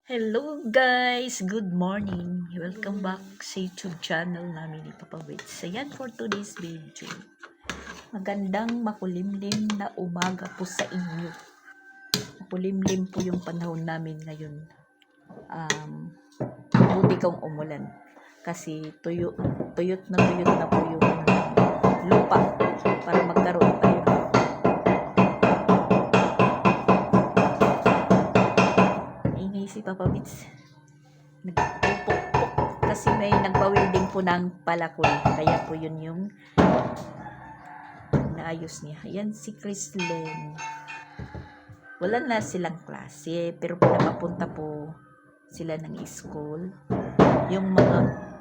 Hello guys! Good morning! Welcome back sa YouTube channel namin ni Papa Wits. Ayan for today's video. Magandang makulimlim na umaga po sa inyo. Makulimlim po yung panahon namin ngayon. Buti kang umulan. Kasi tuyot na po yung lupa para magkaroon tayo. Si Papa Wits nagpupok kasi may nagpa-welding po ng palakol, kaya po yun yung naayos niya. Ayan si Chrislen, wala na silang klase pero pinapapunta po sila ng school, yung mga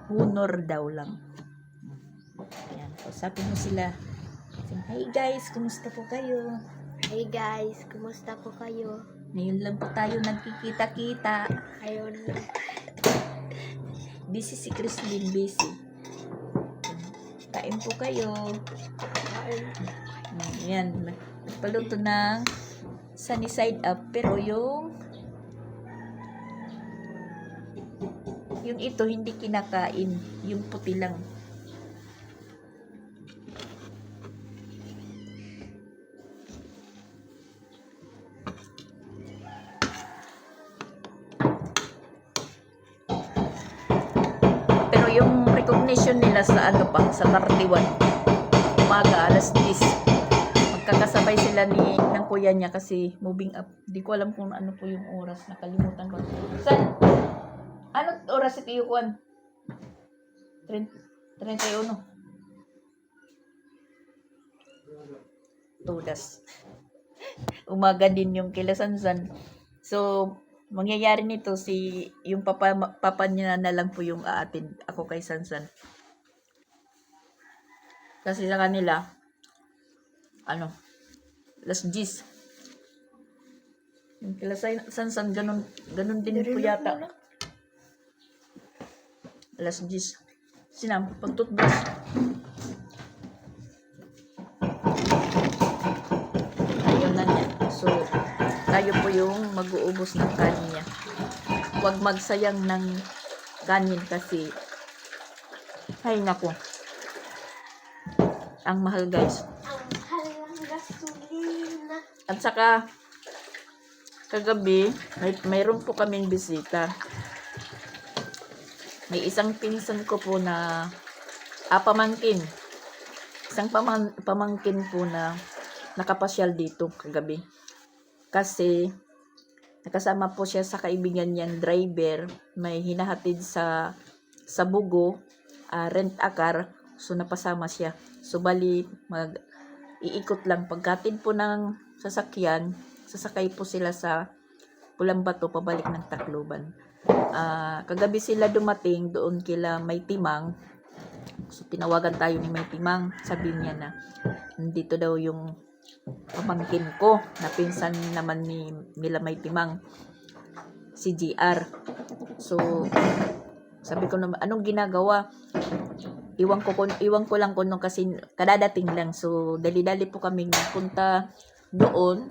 honor daw lang. Ayan, usapin mo sila. Hey guys, kumusta po kayo? Hey guys, kumusta po kayo? Ngayon lang po tayo nagkikita-kita. Ayun. Busy si Chrislyn, busy. Kain po kayo. Ayan, nagpaluto ng sunny side up. Pero yung ito hindi kinakain. Yung puti lang. Yung recognition nila sa sa 31 umaga, alas 10 magkakasabay sila ng kuya niya kasi moving up. Di ko alam kung ano po yung oras, nakalimutan ko. San? Ano oras ito yung 31 tudas umaga din yung kila Sansan. So mangyayari nito yung papa niya na lang po yung aatin ako kay Sansan. Kasi sa kanila las 10. Yung kila Sansan ganun din po yata. Alas 10. Sinam pagtutbrush. Ayun na niya. So tayo po yung mag-uubos ng kanin niya. Huwag magsayang ng kanin kasi ay nako, ang mahal guys. Ang mahal ng gasolina. At saka kagabi mayroon po kaming bisita. May isang pinsan ko po na pamangkin. Isang pamangkin po na nakapasyal dito kagabi. Kasi nakasama po siya sa kaibigan niyang driver, may hinahatid sa Bugo, rent a car, so napasama siya. So bali iikot lang, pagkatid po ng sasakyan, sasakay po sila sa Pulang-Bato pabalik ng Tacloban. Kagabi sila dumating doon kila May Timang. So tinawagan tayo ni May Timang, sabi niya na nandito daw yung pamangkin ko na pinsan naman nila May Timang, si GR. So sabi ko naman, anong ginagawa? Iwan ko lang kung kasi kadadating lang. So dali-dali po kami nagpunta doon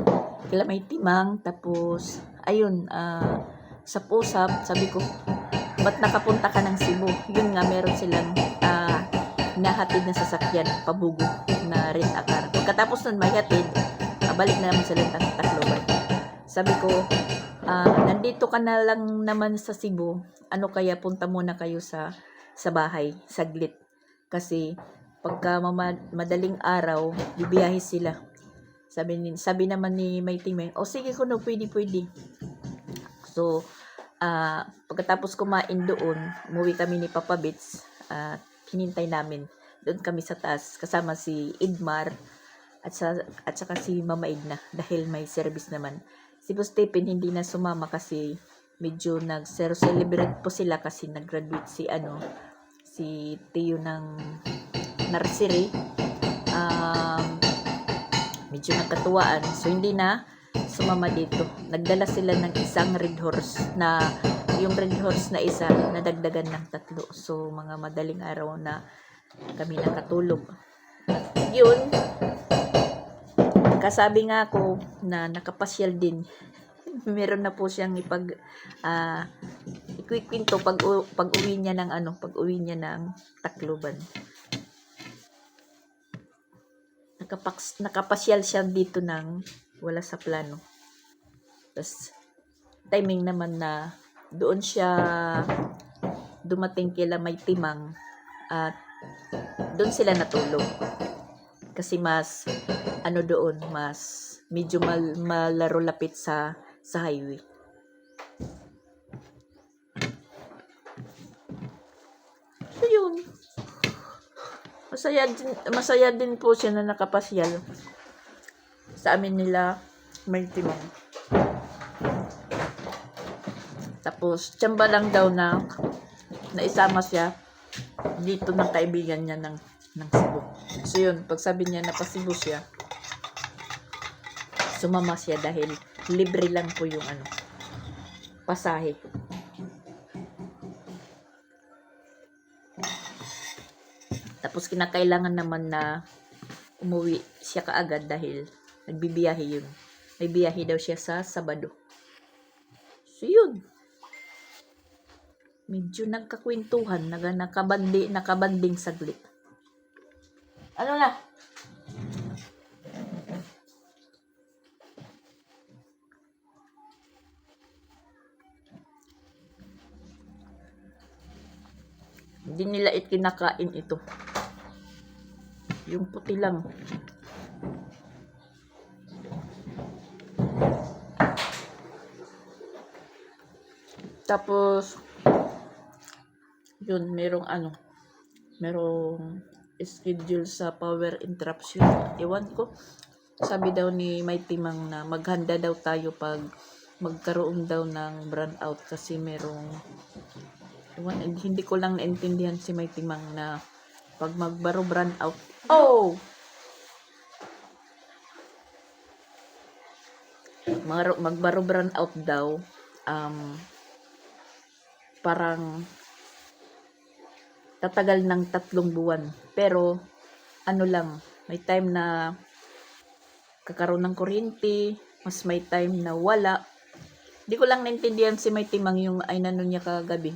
kila May Timang. Tapos ayun, sa pusap sabi ko, ba't nakapunta ka ng Cebu? Yun nga, meron silang nahatid na sasakyan pabugo na rent a car. Pagkatapos nun may hatid, balik na naman sila ng Tacloban. Sabi ko, nandito ka na lang naman sa Cebu, ano kaya punta muna kayo sa bahay saglit, kasi pagka madaling araw bibiyahe sila. Sabi naman ni May Timeng, sige ko no, pwede. So pagkatapos kumain doon, umuwi kami ni Papa Wits at hinintay namin doon kami sa taas kasama si Idmar at saka si Mama Edna dahil may service naman. Si Boss Stephen hindi na sumama kasi medyo nag-celebrate po sila kasi nag-graduate si Tio ng nursery. Medyo nagkatuwaan, so hindi na sumama dito. Nagdala sila ng isang red horse na yung red horse na isa nadagdagan ng 3. So mga madaling araw na kami nakatulog. Yun, kasabi nga ako na nakapasyal din Meron na po siyang ikikwento pag uwi niya ng Tacloban. Nakapasyal siya dito ng wala sa plano. Tapos, timing naman na doon siya dumating kila May Timang at doon sila natulog. Kasi mas, doon, mas medyo malaro lapit sa highway. So, yun. Masaya din po siya na nakapasyal sa amin nila May Timang. Tapos, tsamba lang daw na naisama siya dito ng kaibigan niya ng Cebu. So yun, pag sabi niya na pa-Cebu siya, sumama siya dahil libre lang po yung pasahe. Tapos kinakailangan naman na umuwi siya kaagad dahil nagbibiyahe yun. May biyahe daw siya sa Sabado. So yun. Medyo nagkakwentuhan, nakabanding saglit. Ano na? Hindi nila kinakain ito. Yung puti lang. Tapos, yun, merong schedule sa power interruption. Ewan ko. Sabi daw ni May Timang na maghanda daw tayo pag magkaroon daw ng brownout kasi merong hindi ko lang naintindihan si May Timang na pag magbaro brownout. Oh! Magbaro brownout daw parang tatagal ng 3 buwan. Pero, lang, may time na kakaroon ng kuryente, mas may time na wala. Hindi ko lang naintindihan si May Timang yung niya kagabi.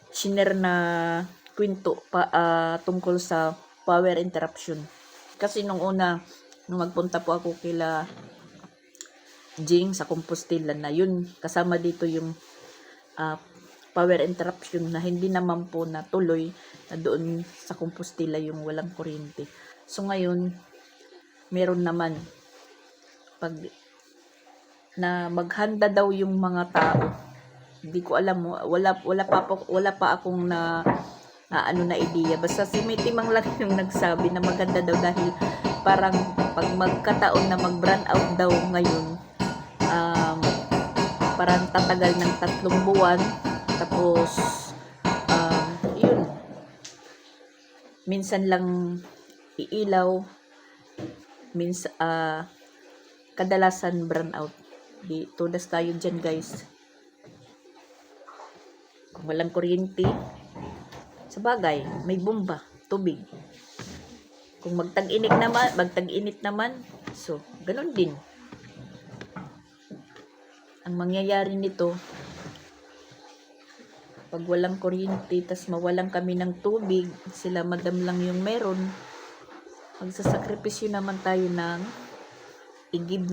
Shiner na kwento tungkol sa power interruption. Kasi nung magpunta po ako kila Jing sa Compostela na yun, kasama dito yung power interruption na hindi naman po natuloy na doon sa Compostela yung walang kuryente. So ngayon, meron naman pag na maghanda daw yung mga tao. Hindi ko alam, wala pa akong na idea. Basta si May Timang lang yung nagsabi na maganda daw dahil parang pag magkataon na mag-brownout daw ngayon, parang tatagal ng 3 buwan. Tapos, yun. Minsan lang iilaw. Kadalasan brownout. Di todas tayo dyan, guys. Kung walang kuryente, sa bagay, may bomba, tubig. Kung magtag-init naman, so, ganun din. Ang mangyayari nito, pag walang kuryente, tas mawalan kami ng tubig, sila madam lang yung meron, magsasakripisyo naman tayo ng igib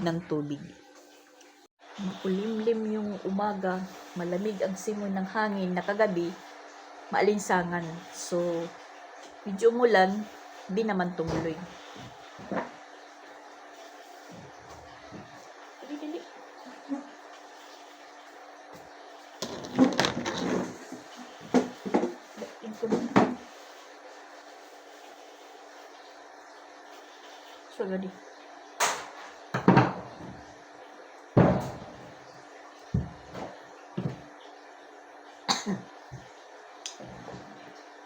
ng tubig. Makulimlim yung umaga, malamig ang simoy ng hangin na kagabi, maalinsangan. So, medyo umulan, di naman tumuloy. Dili. So, gadi.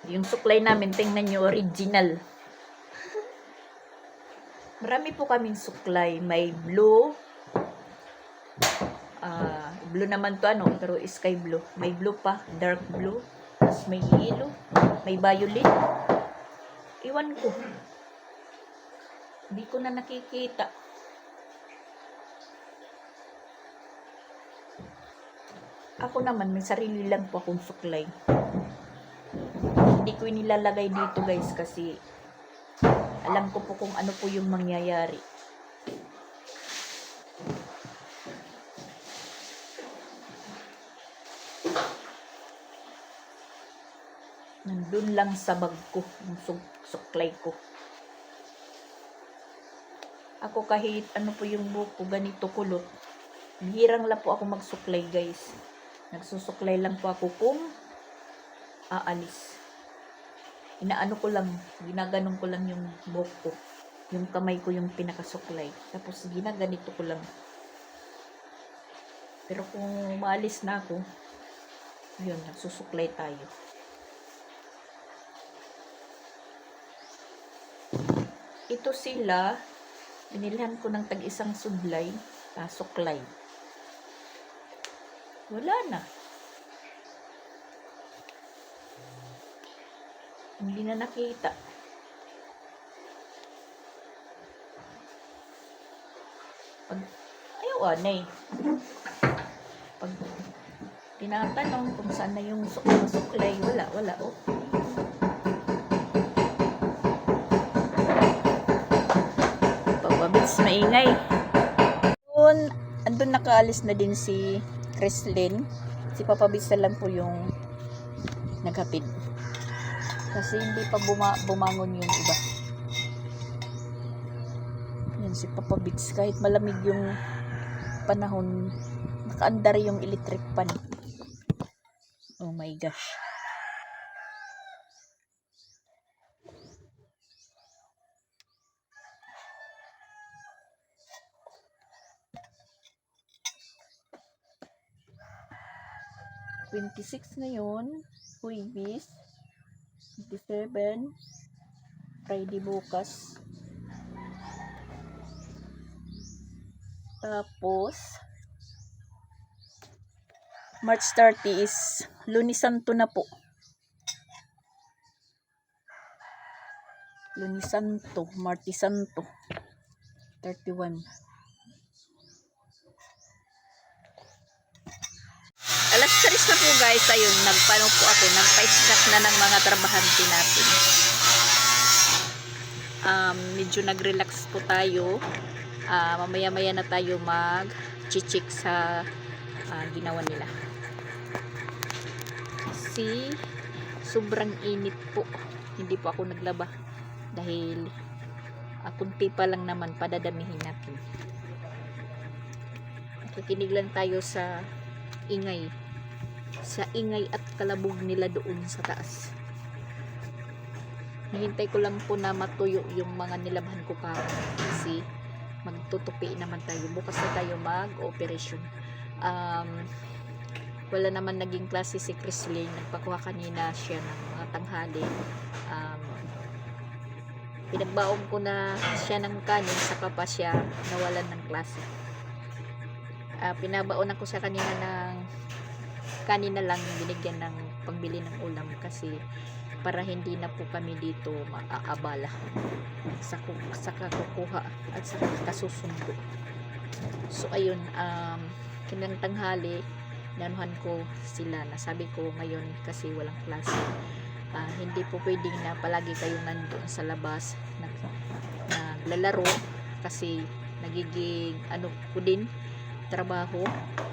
Yung suklay namin, tingnan nyo, original. Marami po kaming suklay. May blue. Blue naman to, pero sky blue. May blue pa, dark blue. Tapos may yellow. May violet. Iwan ko. Hindi ko na nakikita. Ako naman, may sarili lang po akong suklay. Hindi ko nilalagay dito guys kasi alam ko po kung ano po yung mangyayari. Nandun lang sa bag ko, yung suklay ko. Ako kahit ano po yung buhok ko, ganito kulot. Hirang lang po ako magsuklay guys. Nagsusuklay lang po ako kung aalis. Inaano ko lang, ginaganon ko lang yung buhok ko. Yung kamay ko yung pinakasuklay. Tapos ginaganito ko lang. Pero kung maalis na ako, yun, nagsusuklay tayo. Ito sila, binilhan ko ng tag-isang suklay. Wala na. Hindi na nakita. Ayaw anay. Pag tinatanong kung saan na yung suklay, wala. Oh. Pababits, maingay. Andun nakaalis na din si Kreslin. Si Papa Bits na lang po yung naghapid. Kasi hindi pa bumangon yung iba. Yan si Papa Bits. Kahit malamig yung panahon, nakaandar yung electric pan. Oh my gosh. $26 ngayon, Huwebes, 27, Friday bukas. Tapos, March 30 is Lunes Santo na po. Lunes Santo, Martes Santo, 31. Alas 3 na po guys, ayun, nagpano po ako, nagpa-snack na ng mga trabahante natin. Medyo nag-relax po tayo. Mamaya-maya na tayo mag-chichik sa ginawa nila. Kasi sobrang init po. Hindi po ako naglaba dahil kunti pa lang naman, padadamihin natin. Nakikinig lang tayo sa ingay at kalabog nila doon sa taas. Hihintay ko lang po na matuyo yung mga nilabahan ko kasi magtutupi naman tayo. Bukas na tayo mag-operation. Wala naman naging klase si Kreslin. Nagpakuha kanina siya ng mga tanghali. Pinagbaon ko na siya ng kanin, saka pa siya nawalan ng klase. Pinabaonan ko siya kanina ng kanina lang, binigyan ng pangbili ng ulam kasi para hindi na po kami dito maaabala sa kukuha at sa kasusundo. So ayun, kinang tanghali nanuhan ko sila, nasabi ko ngayon kasi walang klase, hindi po pwedeng na palagi kayong nandoon sa labas naglalaro kasi nagiging ano ko din trabaho,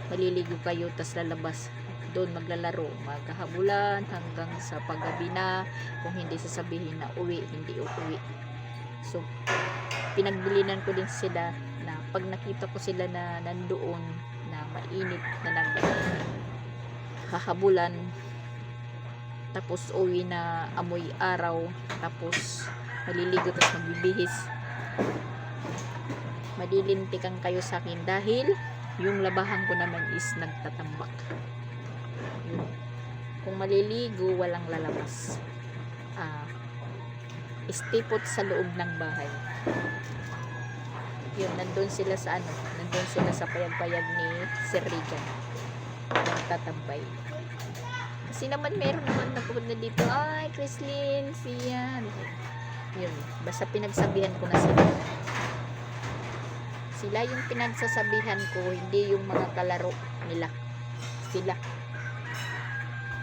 maliligo kayo tas lalabas doon maglalaro, magkahabulan hanggang sa paggabi na, kung hindi sasabihin na uwi, hindi uuwi. So pinagbilinan ko din sila na pag nakita ko sila na nandoon na mainit na naghahabulan, tapos uwi na amoy araw, tapos maliligo tapos magbibihis, madilintikan kayo sa akin dahil yung labahan ko naman is nagtatambak. Kung maliligo, walang lalabas. Stay put sa loob ng bahay. Yun, nandun sila sa nandun sila sa payag-payag ni Sir Regan. Nagtatambay. Kasi naman meron naman napunta dito, ay Kreslin, siya. Yun, basta pinagsabihan ko na sila. Sila yung pinagsasabihan ko, hindi yung mga kalaro nila. sila.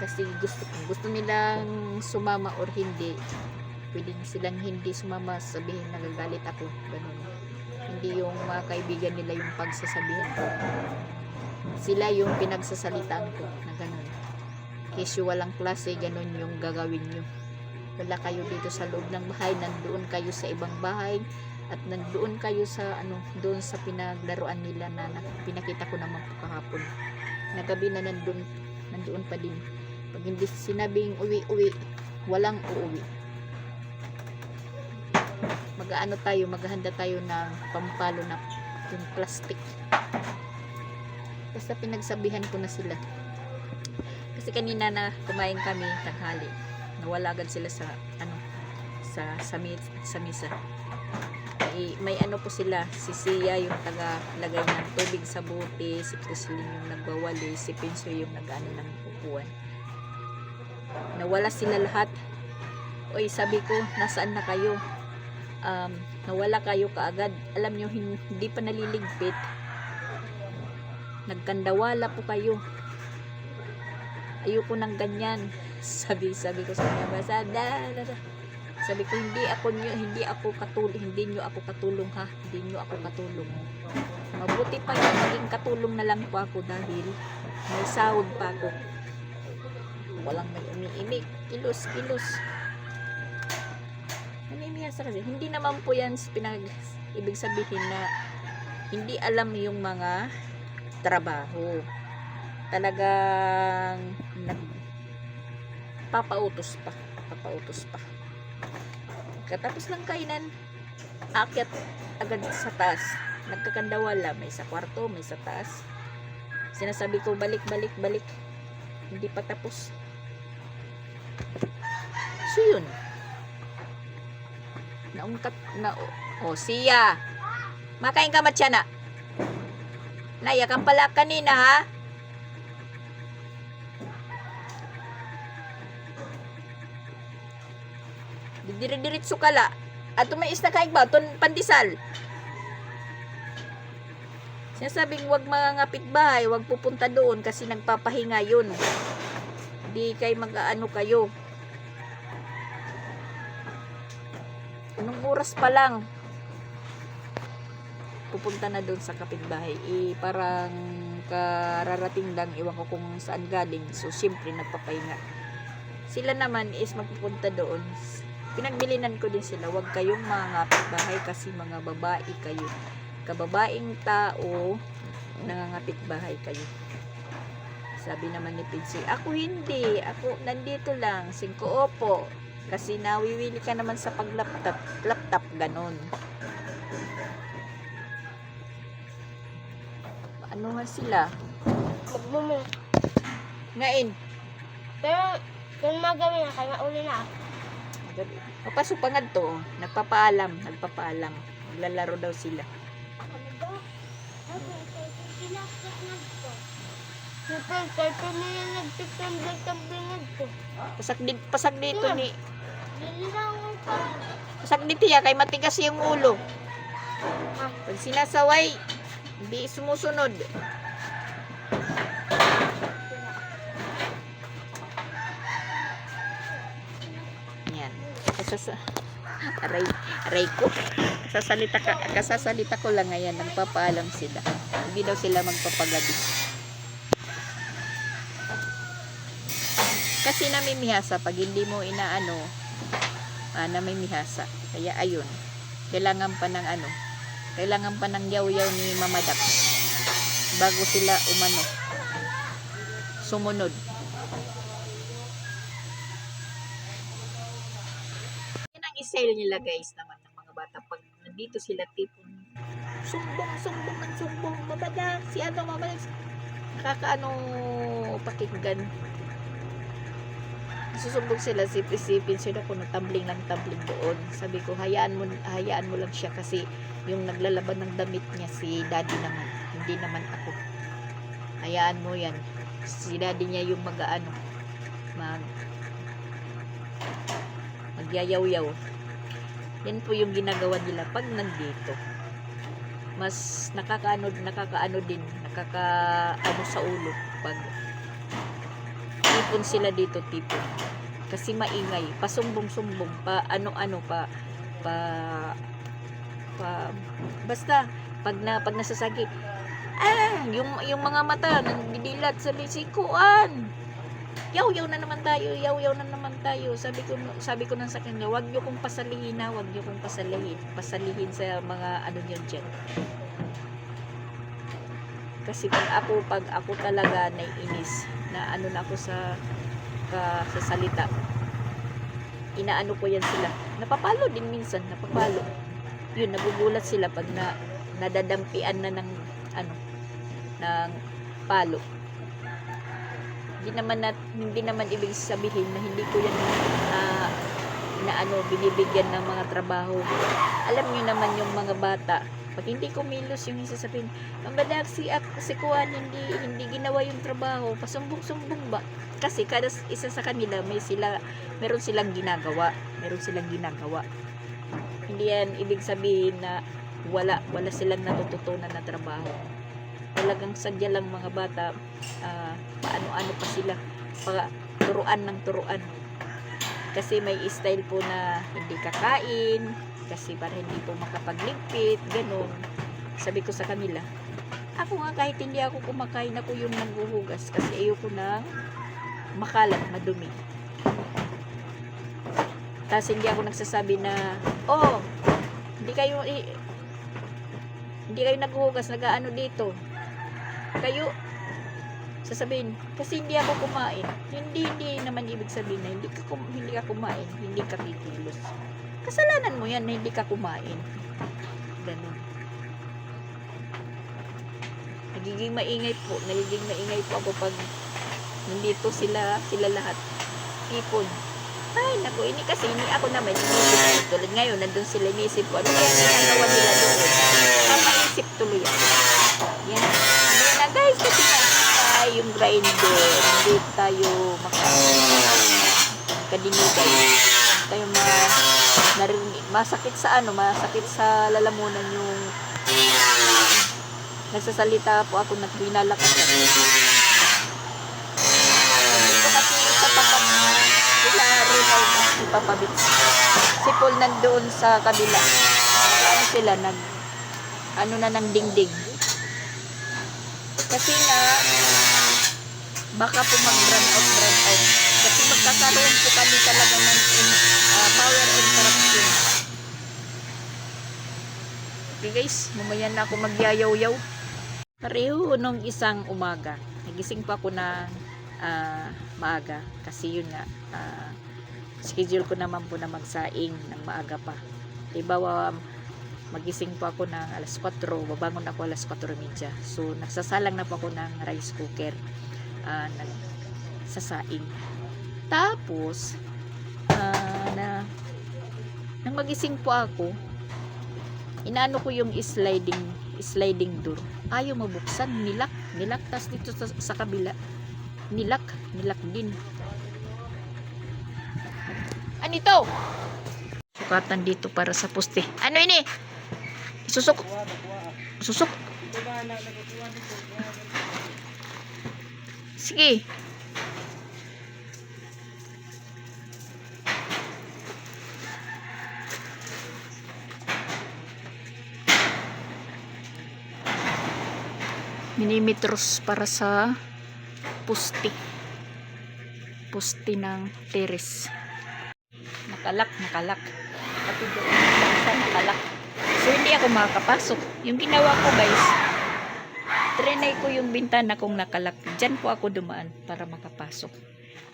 Kasi gusto nilang sumama or hindi. Pwedeng silang hindi sumama, sabihin nagagalit ako. Ganun. Hindi yung mga kaibigan nila yung pagsasabihan ko. Sila yung pinagsasalitaan ko na ganun. Casual lang klase, ganun yung gagawin nyo. Wala kayo dito sa loob ng bahay, nandoon kayo sa ibang bahay, at nandoon kayo sa doon sa pinaglaruan nila na pinakita ko naman po kahapon. Na gabi na nandoon pa din. Pag hindi sinabing uwi, walang uuwi. Maghahanda tayo ng pampalo na yung plastic. Basta pinagsabihan ko na sila. Kasi kanina na kumain kami tanghali. Nawala agad sila sa misa. May po sila, si Sia yung taga-lagay ng tubig sa bote, si Crislin yung nagbawali, si Pinso yung nag-ano ng upuan. Nawala sila lahat. Oy, sabi ko, nasaan na kayo? Nawala kayo kaagad. Alam nyo, hindi pa naliligpit. Nagkandawala po kayo. Ayoko ng ganyan. Sabi ko sa kanya, sabi ko, hindi nyo ako katulong ha. Hindi nyo ako katulong. Mabuti pa yung maging katulong na lang po ako dahil may sahod pa ako. Walang may umiimik. Kilos. Namimiyasa kasi. Hindi naman po yan ibig sabihin na hindi alam yung mga trabaho. Talagang papautos pa. Katapos ng kainan, akyat agad sa taas. Nagkakandawala, may sa kwarto, may sa taas. Sinasabi ko, balik. Hindi pa tapos. So yun. Sia. Makain ka matsyana. Naya kang pala kanina ha. Didirit-diritso ka la. At tumais na kaig ba? Pandisal. Sinasabing wag mangangapit bahay, wag pupunta doon kasi nagpapahinga yun. Hindi kayo mag-aano kayo. Anong oras pa lang pupunta na doon sa kapitbahay. Parang kararating lang, iwan ko kung saan galing. So siyempre nagpapahinga. Sila naman is magpupunta doon. Pinagbilinan ko din sila, wag kayong mangangapit bahay kasi mga babae kayo. Kababaeng tao, nangangapit bahay kayo. Sabi naman ni Pinsi, ako hindi, ako nandito lang, 5 opo. Kasi nawiwili ka naman sa laptop, ganon. Ano nga sila? Magmumu. Ngain. Pero, kung magabi na, kaya uli na. Papasok pa nga to, nagpapaalam. Maglalaro daw sila. Pasag dito ni. Pasag dito ya, kay matigas yung ulo. Pag sinasaway, hindi sumusunod. Yan. Aray ko. Kasasalita ko lang ngayon, nagpapaalam sila. Hindi daw sila magpapagabi. Kasi namimihasa pag hindi mo inaano, namimihasa. Kaya ayun, kailangan pa ng yaw-yaw ni Mama Dak bago sila sumunod. Yan ang style nila guys naman ng mga bata. Pag nandito sila tipong sumbong, Mama si Mama Dak, pakinggan. Susumbong sila, sipin sila kung tumbling doon. Sabi ko, hayaan mo lang siya kasi yung naglalaban ng damit niya si daddy naman, hindi naman ako. Hayaan mo yan. Si daddy niya yung magyayaw-yaw. Yan po yung ginagawa nila pag nandito. Mas nakakaano sa ulo pag tipon sila dito, tipon. Kasi maingay, pasumbong-sumbong, pa ano-ano, pa basta pag nasasagi, yung mga mata nagdidilat, sikuan, yaw-yaw na naman tayo, yaw-yaw na naman tayo. Sabi ko nang sa kanya, wag niyo kong pasalihin na, wag niyo kong pasalihin sa mga ano niyo diyan. Kasi pag ako talaga naiinis, na ano na ako sa salita, inaano ko yan sila. Napapalo din minsan, napapalo. Yun, nagugulat sila pag nadadampian na ng palo. Hindi naman ibig sabihin na hindi ko yan binibigyan ng mga trabaho. Alam niyo naman yung mga bata, pag hindi kumilos yung sasabihin, ang badak si Kuan, hindi ginawa yung trabaho, pasumbong-sumbong ba? Kasi kada isa sa kanila meron silang ginagawa. Hindi yan ibig sabihin na wala silang natututunan na trabaho. Talagang sadya lang mga bata, paano-ano pa sila, turuan ng turuan. Kasi may style po na hindi kakain, kasi para hindi po makapagligpit, ganun. Sabi ko sa kanila, ako nga kahit hindi ako kumakain, ako yung naghuhugas kasi ayoko nang makalat, madumi. Tapos hindi ako nagsasabi na, hindi kayo naghuhugas, nag-aano dito. Kayo, sasabihin, kasi hindi ako kumain. Hindi naman ibig sabihin na hindi ka kumain, hindi ka kikilos. Kasalanan mo yan na hindi ka kumain. Ganun. Nagiging maingay po ako pag nandito sila lahat. Tipon. Ay, naku, ini ako naman, inisip ko. Tulad ngayon, nandun sila, inisip ko. Ano kaya ginagawa nila doon? Maisip tuloy ako. Yan. Ano na guys, kasi yung grinder, hindi tayo makadinigay. Tayo masakit sa lalamunan yung nagsasalita po ako, nagbinalakas ako. Ito kasi sa sila Ronald at si Papa Bits. Si Paul nandoon sa kabila. Ano sila, ng dingding. Kasi nga, baka po mag-brand out. Kasi magkakaroon po kami talaga ng power interruption. Okay guys, mamaya na ako magyayaw-yaw. Pareho nung isang umaga, nagising pa ako ng maaga. Kasi yun nga, schedule ko naman po na magsaing ng maaga pa. Diba, magising po ako ng alas 4, babangon ako alas 4:30. So, nagsasalang na po ako ng rice cooker, nagsasaing. Tapos, nang magising po ako, inaano ko yung sliding door. Ayaw mabuksan, nilak. Tas dito sa kabila, nilak din. Anito? Sukatan dito para sa poste. Ano ini? Susuk. Sige. Milimetros para sa poste ng teres. Nakalak. Pati doon sa nakalak. So, hindi ako makakapasok. Yung ginawa ko guys, trinay ko yung bintana kong nakalak. Diyan po ako dumaan para makapasok.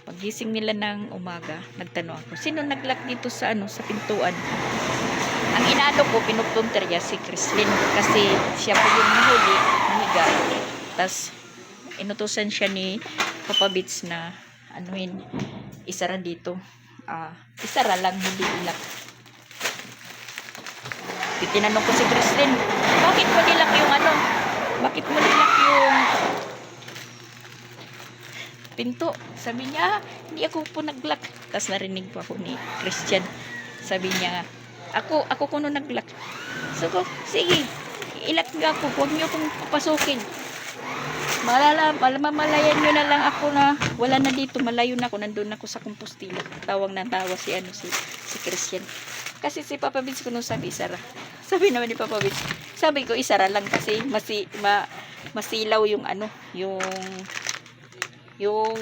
Pagising nila ng umaga, nagtanong ako, sino naglock dito sa pintuan? Ang inaano ko, pinupunterya si Chrislyn kasi siya po yung nahuli, nahiga. Tapos, inutusan siya ni Papa Bits na isara dito. Isara lang, hindi ilak. Tinanong ko si Chrislyn, bakit mo nilak yung pinto? Sabi niya, hindi ako po naglock. Tapos narinig po ako ni Christian. Sabi niya, ako kuno naglock. So ko, sige, ilak nga ako, huwag niyo akong papasukin. Mamalayan nyo na lang ako na wala na dito, malayo na ako, nandun ako sa Compostela. Tawang na tawa si Christian. Kasi si Papa Vince ko nung sabi isara. Sabi naman ni Papa Vince, sabi ko isara lang kasi masilaw yung yung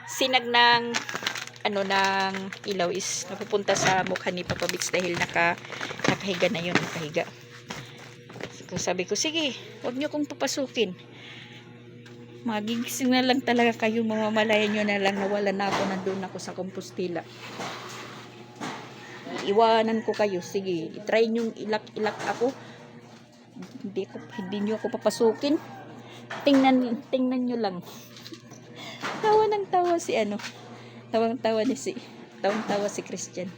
sinag ng ng ilaw is napupunta sa mukha ni Papa Vince dahil nakahiga na yun, nakahiga. Sabi ko, sige, huwag nyo kong papasukin. Magigising na lang talaga kayo, mamamalayan nyo na lang na wala na ako, nandun ako sa Compostela. Iwanan ko kayo, sige, try nyo ilak ako. Hindi nyo ako papasukin. Tingnan nyo lang. Tawa ng tawa tawa si Christian.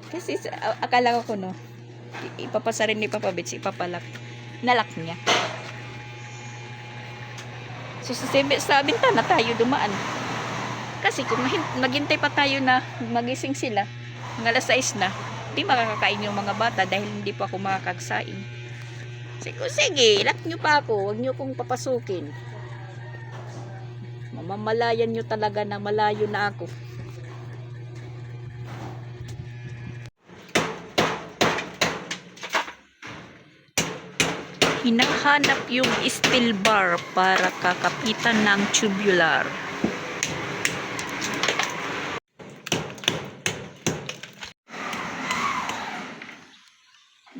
Kasi akala ko ipapasa rin ni Papa Vince, nalak niya. So sa bintana tayo dumaan. Kasi kung maghintay pa tayo na magising sila, mga alas 6 na, di makakakain yung mga bata dahil hindi pa ako makakagsaing. Sige, lock nyo pa ako, huwag nyo kong papasukin. Mamamalayan nyo talaga na malayo na ako. Hinahanap yung steel bar para kakapitan ng tubular.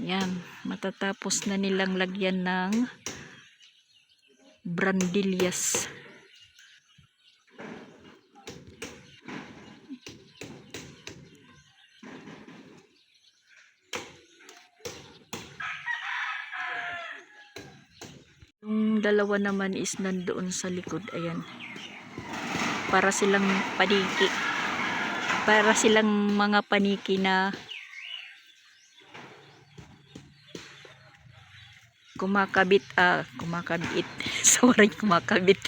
Yan, matatapos na nilang lagyan ng brandillas. Yung dalawa naman is nandoon sa likod, ayan. Para silang paniki. Para silang mga paniki na kumakabit. Sorry, kumakabit.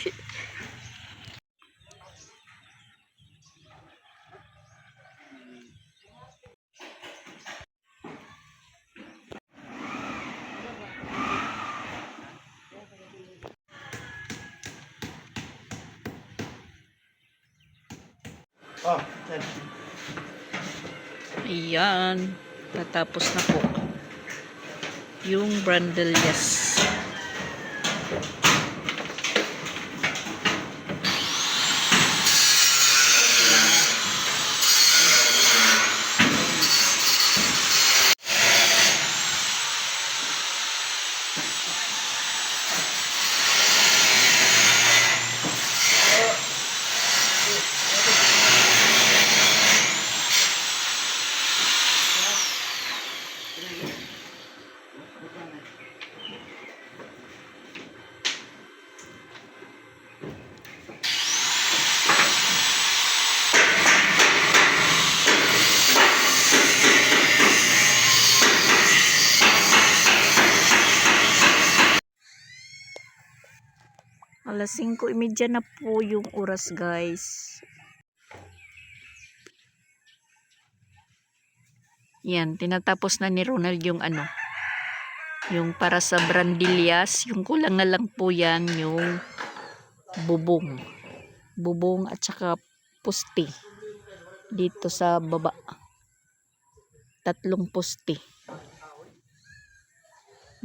Ayan, tatapos na po yung brandillas. Alas 5:30 na po yung oras, guys. Yan, tinatapos na ni Ronald yung yung para sa brandillas. Yung kulang na lang po yan, yung bubong. Bubong at saka poste. Dito sa baba. 3 poste.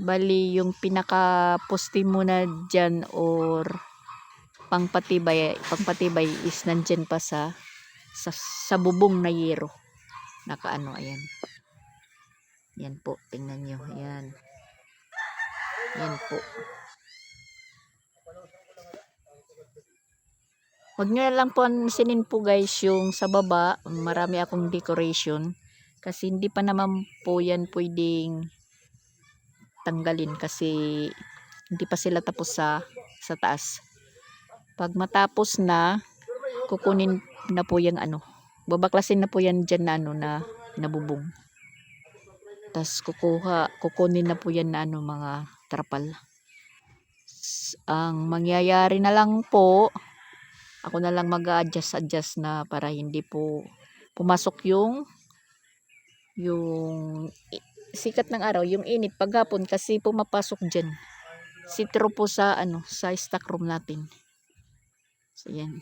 Bali, yung pinaka-poste muna dyan or pangpatibay is nandyan pa sa bubong na yero. Ayan. Yan po, tingnan nyo. Ayan. Yan po. Huwag nyo lang po sinin po, guys, yung sa baba. Marami akong decoration. Kasi hindi pa naman po yan pwedeng tanggalin kasi hindi pa sila tapos sa taas. Pag matapos na, kukunin na po yung babaklasin na po yan dyan na nabubong. Tapos kukunin na po yan na mga trapal. Ang mangyayari na lang po, ako na lang mag-adjust na para hindi po pumasok yung sikat ng araw, yung init paghapon kasi pumapasok dyan sitro po sa sa stock room natin. So yan.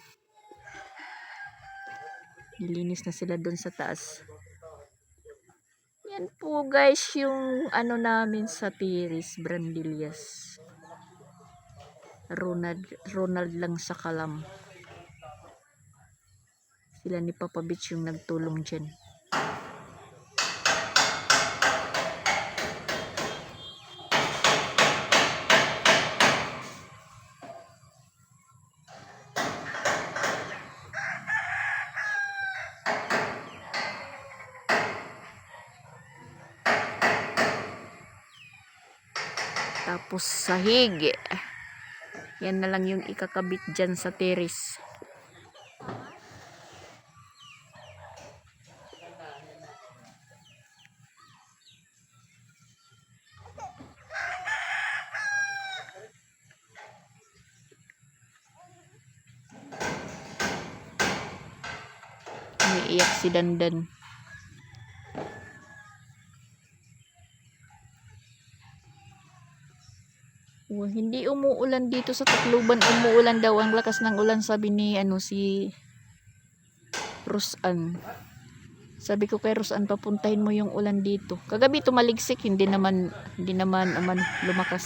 Nilinis na sila doon sa taas. Yan po guys yung namin sa Tiris Brandillas. Ronald lang sa Kalam. Sila ni Papa Beach yung nagtulong dyan. Tapos sahig. Yan na lang yung ikakabit dyan sa terrace. Umiiyak si Dandan. Oh, hindi umuulan dito sa Tacloban. Umuulan daw. Ang lakas ng ulan, sabi ni si Rosan. Sabi ko kay Rosan, papuntahin mo yung ulan dito. Kagabi tumaligsik, hindi naman lumakas.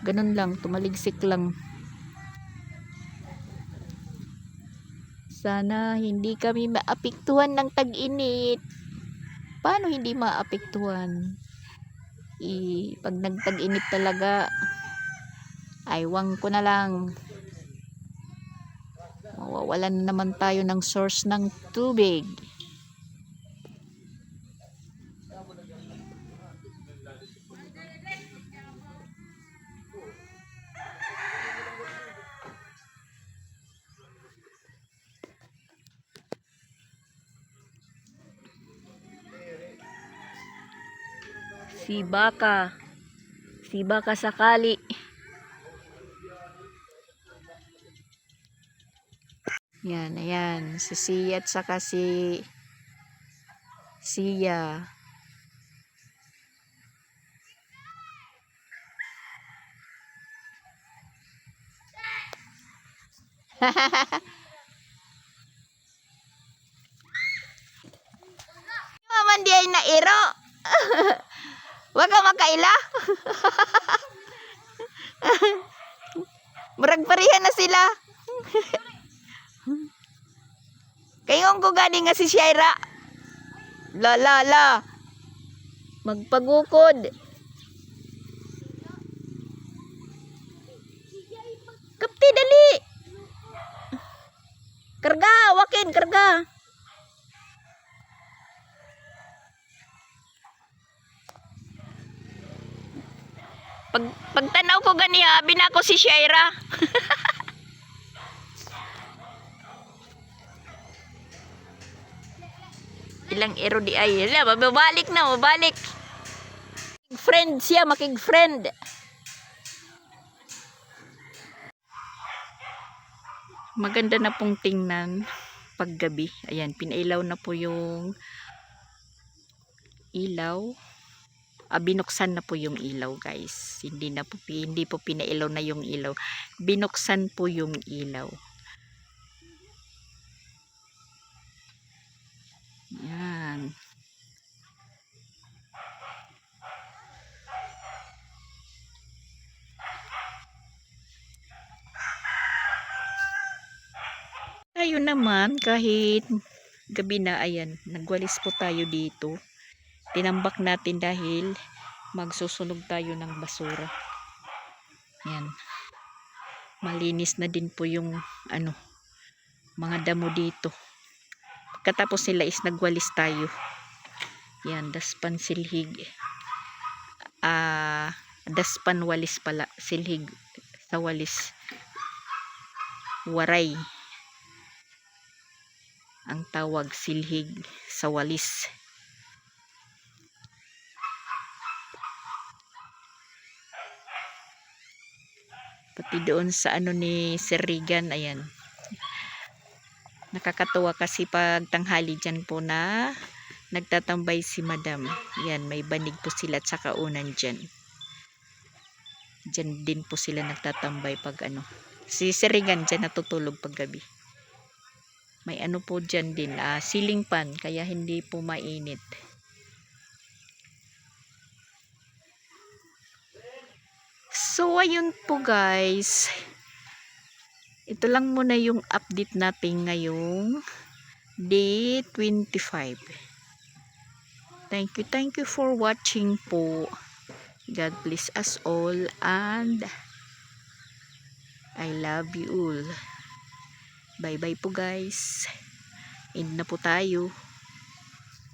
Ganun lang, tumaligsik lang. Sana hindi kami maapektuhan ng tag-init. Paano hindi maapektuhan? Pag nagtag-init talaga, aywang ko na lang. Mawawalan naman tayo ng source ng tubig. Si Baka sakali. Yan, ayan. Si Sia at saka si Sia. Maman di ay nairo. Wag ka makaila. Murag parihan na sila. Kayong ko gani nga si Shaira. La. Magpagukod. Kapti dali. Karga, wakin, karga. Pagtanaw ko gani abi na ako si Shaira. Ilang ero di ay. Mabalik. Friend siya, makig-friend. Maganda na pong tingnan paggabi. Ayan, pinailaw na po yung ilaw. Binuksan na po yung ilaw, guys. Hindi po pinailaw na yung ilaw. Binuksan po yung ilaw. Yan. Tayo naman, kahit gabi na, ayan, nagwalis po tayo dito. Tinambak natin dahil magsusunog tayo ng basura. Yan. Malinis na din po yung mga damo dito. Pagkatapos nila is nagwalis tayo. Yan, daspan silhig. Daspan walis pala, silhig sa walis. Waray. Ang tawag, silhig sa walis. Pati doon sa ni Sir Regan, ayan. Nakakatuwa kasi pag tanghali dyan po na nagtatambay si Madam. Yan, may banig po sila at saka unan dyan. Diyan din po sila nagtatambay pag ano. Si Sirigan dyan natutulog pag gabi. May ano po dyan din, ceiling fan, kaya hindi po mainit. So, ayun po guys. Ito lang muna yung update natin ngayong day 25. Thank you for watching po. God bless us all and I love you all. Bye-bye po guys. End na po tayo.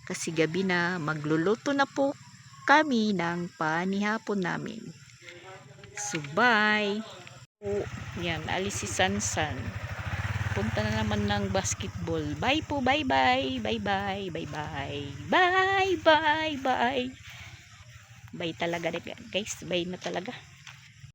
Kasi gabi na, magluluto na po kami ng panihapon namin. So, bye. Yan, alis si Sansan. Punta na naman ng basketball. Bye po, bye-bye. Bye-bye, bye-bye. Bye, bye, bye. Bye talaga guys. Bye na talaga.